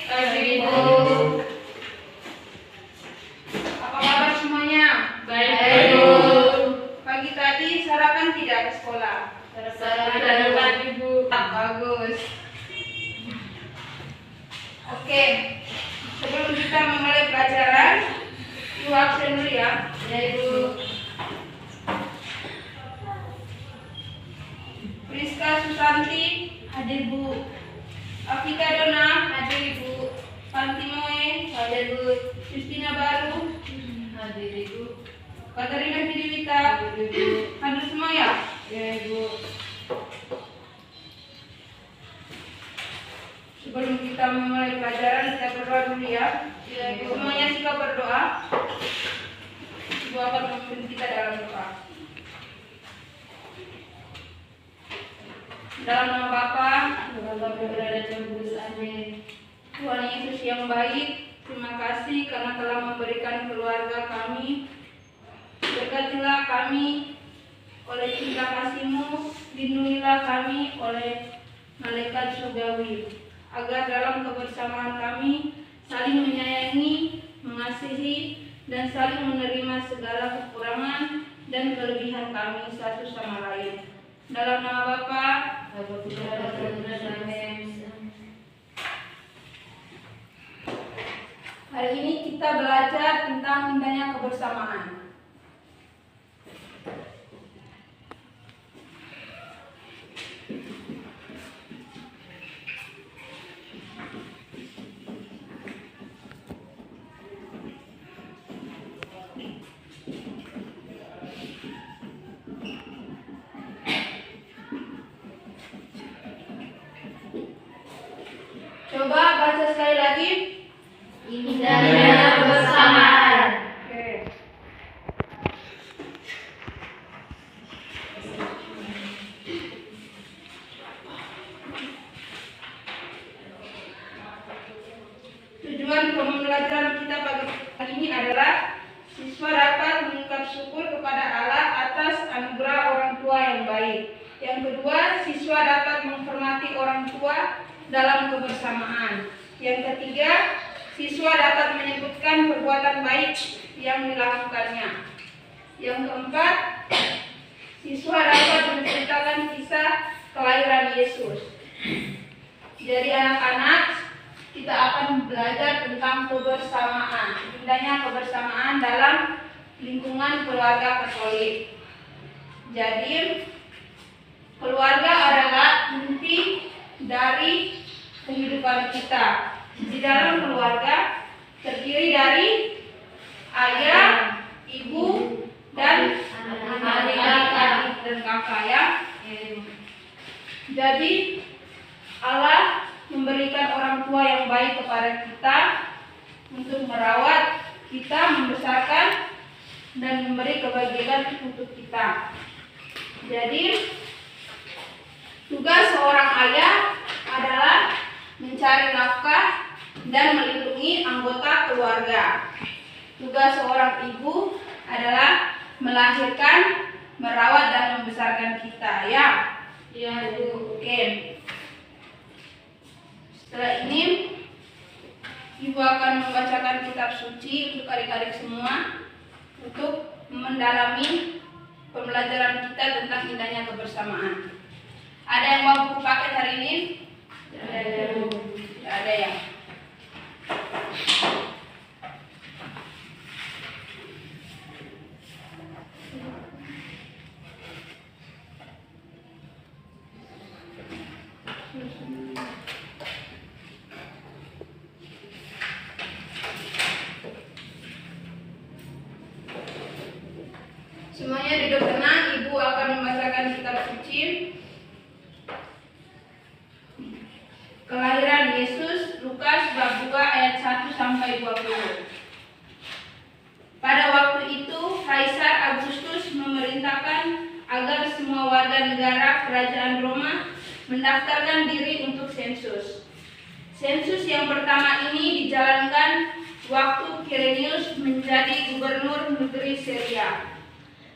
Pagi Bu. Apa kabar semuanya? Baik Bu. Pagi tadi sarapan tidak ke sekolah? Sarapan Ibu. Bagus. Oke, sebelum kita memulai pelajaran, Ibu absen dulu ya. Ya Ibu. Priska Susanti, hadir Bu. Afika Dona, hadir Ibu. Fantimoe, hadir Bu. Justina Baru, Hadir Ibu. Katarina Hidewita, Hadir Ibu. hadir semua ya? Ya Ibu. Sebelum kita memulai pelajaran, kita berdoa dulu ya. Semuanya sikap berdoa. Ibu akan memimpin kita dalam doa. Dalam nama Bapa, Dalam Bapa berada di kudus. Amin. Tuhan Yesus yang baik, terima kasih karena telah memberikan keluarga kami. Berkatilah kami oleh cinta kasih-Mu, lindungilah kami oleh malaikat surgawi, agar dalam kebersamaan kami saling menyayangi, mengasihi, dan saling menerima segala kekurangan dan kelebihan kami satu sama lain. Dalam nama Bapa, Bapa Putra dan Roh Kudus. Amin. hari ini kita belajar tentang indahnya kebersamaan. Coba baca sekali lagi. Indahnya kebersamaan. Oke. Tujuan pembelajaran kita pagi ini adalah siswa dapat mengucap syukur kepada Allah atas anugerah orang tua yang baik. Yang kedua, siswa dapat menghormati orang tua dalam kebersamaan. Yang ketiga, siswa dapat menyebutkan perbuatan baik yang dilakukannya. Yang keempat, siswa dapat menceritakan kisah kelahiran Yesus. Jadi anak-anak, kita akan belajar tentang kebersamaan, indahnya kebersamaan dalam lingkungan keluarga Katolik. Jadi, keluarga adalah inti dari kehidupan kita. Di dalam keluarga terdiri dari ayah, ibu, dan adik-adik dan kakak ya. Jadi Allah memberikan orang tua yang baik kepada kita untuk merawat kita, membesarkan, dan memberi kebahagiaan untuk kita. Jadi tugas seorang ayah adalah mencari nafkah dan melindungi anggota keluarga. Tugas seorang ibu adalah melahirkan, merawat, dan membesarkan kita ya. Ya Ibu. Oke. Setelah ini Ibu akan membacakan kitab suci untuk adik-adik semua untuk mendalami pembelajaran kita tentang indahnya kebersamaan. Ada yang mau buku paket hari ini? Tidak Ada ya. Semuanya duduk tenang, Ibu akan membacakan kitab suci. Kelahiran Yesus, Lukas bab 2 ayat 1 sampai 20. Pada waktu itu, Kaisar Agustus memerintahkan agar semua warga negara kerajaan Roma mendaftarkan diri untuk sensus. Sensus yang pertama ini dijalankan waktu Quirinius menjadi gubernur negeri Syria.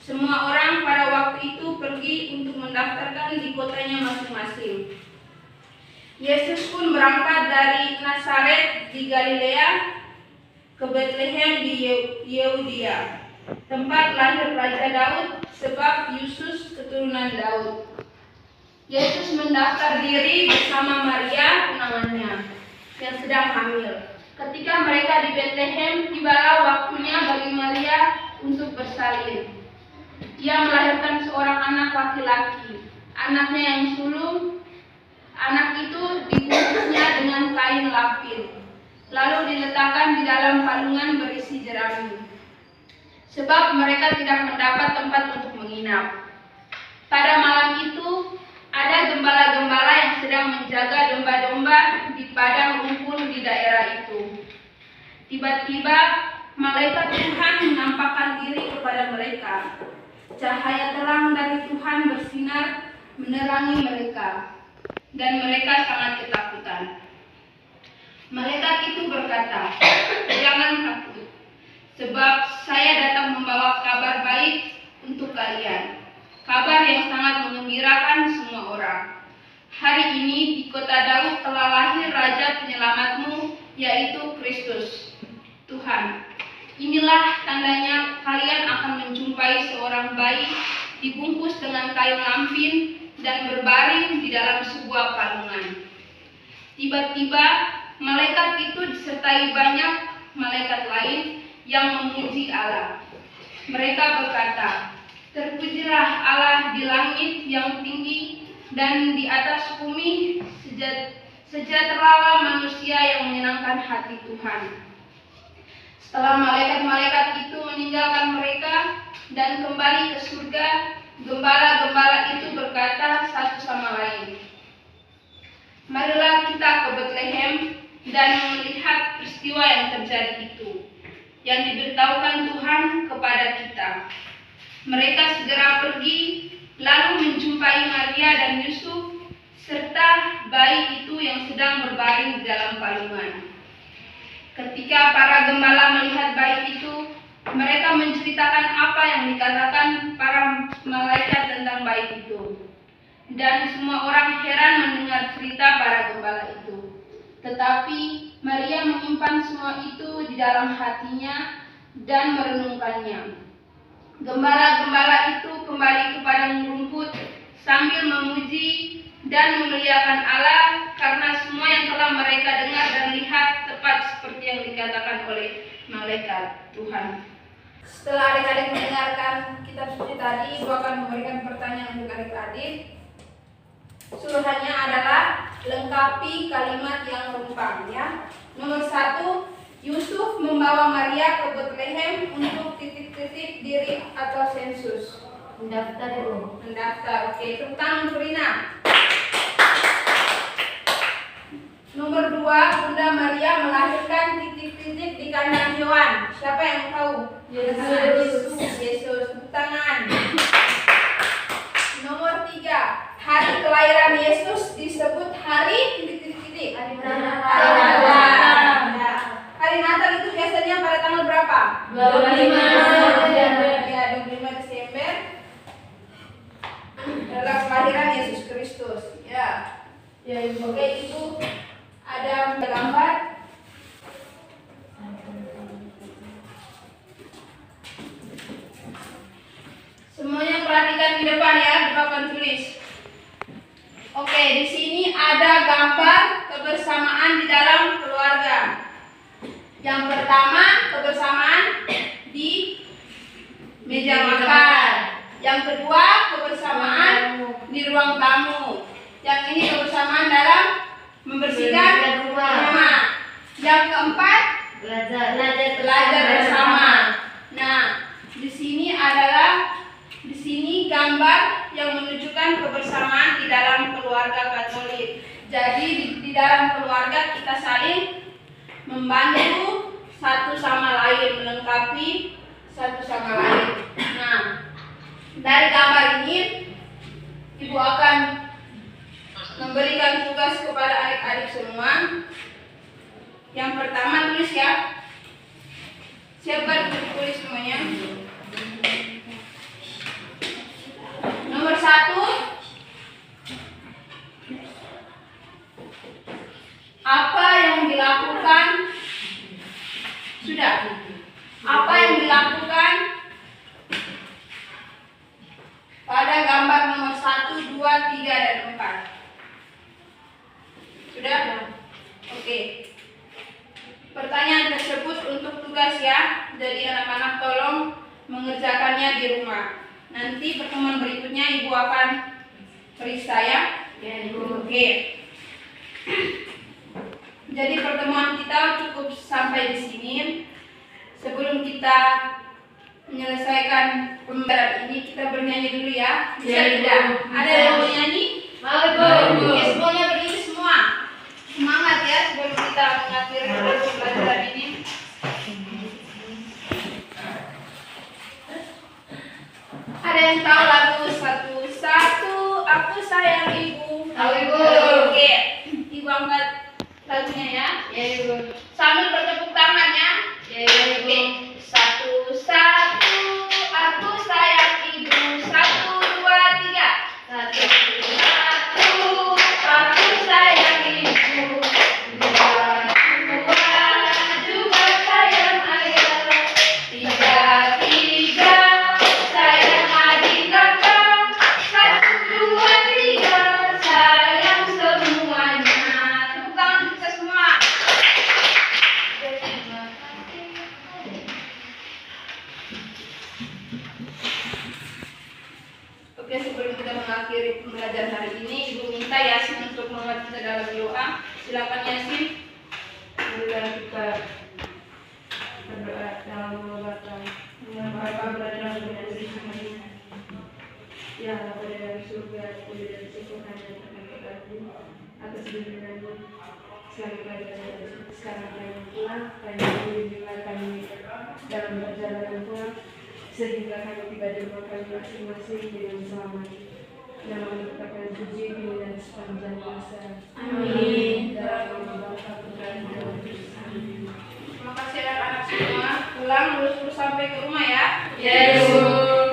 Semua orang pada waktu itu pergi untuk mendaftarkan di kotanya masing-masing. Yesus pun berangkat dari Nazaret di Galilea ke Betlehem di Yehudia, tempat lahir Raja Daud, sebab Yesus keturunan Daud. Yesus mendaftar diri bersama Maria tunangannya yang sedang hamil. Ketika mereka di Betlehem, tibalah waktunya bagi Maria untuk bersalin. Ia melahirkan seorang anak laki-laki, anaknya yang sulung. Anak itu dibungkusnya dengan kain lapin, lalu diletakkan di dalam palungan berisi jerami, sebab mereka tidak mendapat tempat untuk menginap. Pada malam itu, ada gembala-gembala yang sedang menjaga domba-domba di padang rumpun di daerah itu. Tiba-tiba, malaikat Tuhan menampakkan diri kepada mereka. Cahaya terang dari Tuhan bersinar menerangi mereka, dan mereka sangat ketakutan. Malaikat itu berkata, "Jangan takut, sebab saya datang membawa kabar baik untuk kalian, kabar yang sangat menggembirakan semua orang. Hari ini di kota Daud telah lahir Raja penyelamatmu, yaitu Kristus, Tuhan. Inilah tandanya, kalian akan menjumpai seorang bayi dibungkus dengan kain lampin dan berbaring di dalam sebuah palungan." Tiba-tiba malaikat itu disertai banyak malaikat lain yang memuji Allah. Mereka berkata, "Terpujilah Allah di langit yang tinggi, dan di atas bumi sejahteralah manusia yang menyenangkan hati Tuhan." Setelah malaikat-malaikat itu meninggalkan mereka dan kembali ke surga, gembala-gembala itu berkata satu sama lain, "Marilah kita ke Betlehem dan melihat peristiwa yang terjadi itu, yang diberitahukan Tuhan kepada kita." Mereka segera pergi, lalu menjumpai Maria dan Yusuf, serta bayi itu yang sedang berbaring di dalam palungan. Ketika para gembala melihat bayi itu, mereka menceritakan apa yang dikatakan para malaikat tentang bayi itu. Dan semua orang heran mendengar cerita para gembala itu. Tetapi Maria menyimpan semua itu di dalam hatinya dan merenungkannya. Gembala-gembala itu kembali ke padang rumput sambil memuji dan memuliakan Allah karena semua yang telah mereka dengar dan lihat tepat seperti yang dikatakan oleh malaikat Tuhan. Setelah adik-adik mendengarkan kitab suci tadi, Ibu akan memberikan pertanyaan untuk adik-adik. Suruhannya adalah lengkapi kalimat yang rumpang, ya. Nomor 1, Yusuf membawa Maria ke Betlehem untuk titik-titik diri atau sensus. Mendaftar dulu. Mendaftar. Oke, tepuk tangan untuk Rina. Nomor 2, Bunda Maria melahirkan titik-titik di kandang hewan. Siapa yang tahu? Yesus. Yesus. Tepuk tangan. Nomor 3, hari kelahiran Yesus disebut hari titik-titik. Hari Natal. Hari Natal itu biasanya pada tanggal berapa? 25 Desember. Ya, 25 Desember. Adalah kelahiran Yesus Kristus. Ya. Ya, Ibu. Oke, Ibu. Ada gambar. Semuanya perhatikan di depan ya, di papan tulis. Oke, di sini ada gambar kebersamaan di dalam keluarga. Yang pertama, kebersamaan di meja makan. Yang kedua, kebersamaan di ruang tamu. Yang ini kebersamaan dalam membersihkan rumah. Yang keempat, belajar bersama. Nah, di sini gambar yang menunjukkan kebersamaan di dalam keluarga Katolik. Jadi di dalam keluarga kita saling membantu satu sama lain, melengkapi satu sama lain. Nah, dari gambar ini Ibu akan memberikan tugas kepada adik-adik semua. Yang pertama tulis ya. Siapkan tulis semuanya. Nomor 1, 2, 3, dan 4. Sudah? Oke. Pertanyaan tersebut untuk tugas ya. Jadi anak-anak tolong mengerjakannya di rumah. Nanti pertemuan berikutnya Ibu akan periksa ya. Ya, Ibu. Oke. Jadi pertemuan kita cukup sampai di sini. Sebelum kita menyelesaikan pembelajaran ini, kita bernyanyi dulu ya. Bisa Ya, Ibu. tidak? Ada yang mau Bisa. nyanyi? Mau, Ibu. Oke, semuanya berdiri semua. Semangat ya sebelum kita mengakhiri pembelajaran ini. Ada yang tahu lagu satu-satu aku sayang ibu? Tahu, Ibu. Oke, Ibu angkat lagunya ya. Ya, Ibu. Sambil bertepuk tangan ya. Ya, Ibu. Oke, satu-satu aku sayang ibu. 1, 2, 3. Satu-satu aku sayang ibu. 2, 2 juga sayang ayah. 3, 3 sayang adik kakak. 1, 2, 3 sayang semuanya. Tepuk tangan kita semua. Oke, sebelum kita mengakhiri pembelajaran hari ini, Ibu minta Yasin untuk membuat kita dalam doa. Silakan Yasin. Marilah kita berdoa dalam mengobatan dengan Bapa berada dalam surga. Ya Allah, pada dari surga, puji dan syukur hanya terkait hati atas bimbinganmu selalu pada sekarang dan pulang kami bimbinglah kami dalam perjalanan pulang sehingga kami tiba di rumah kami masing-masing dengan selamat dan mengucapkan puji dan sepanjang masa. Amin. Dalam nama Bapa Putra dan Roh Kudus. Amin. Terima kasih anak-anak semua. Pulang lurus-lurus sampai ke rumah ya. Ya, Ibu.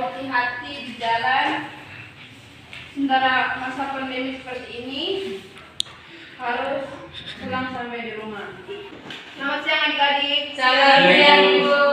Hati-hati di jalan. Sementara masa pandemi seperti ini harus pulang sampai di rumah. Selamat siang adik-adik. Selamat siang, Ibu.